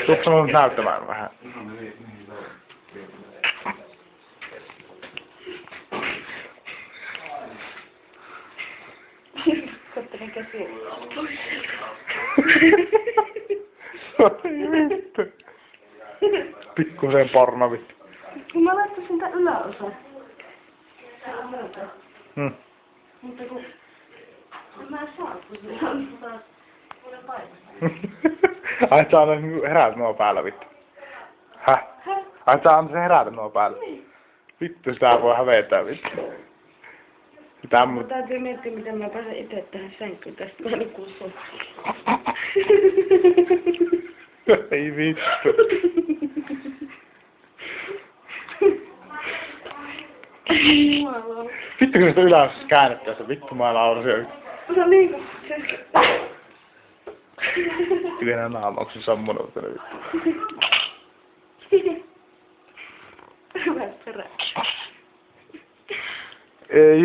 Tuutko mun näyttämään vähän? Kottelen käsiä. Ai vittu. Pikkusen porno vittu. Kun mä laittaisin tän yläosa. Se on muuta. Mutta kun... Mä en saa, kun se on taas... Mulle paikasta. Ai sä anna herätä nuo päällä vittu. Häh? Ai sä anna se herätä nuo päällä. Niin. Vittu sitä voi hävetä vittu. Sitä Mun täytyy miettiä, miten mä pääsen itse tähän sänkyyn tästä, kun mä nukun sun. Ei vittu. Vittu kun sitä ylös käännettäessä, vittu mä laulasin. No niin kuin se... Miten nää naamauksen sammunut tänne vittu. Hyvä perä. Ei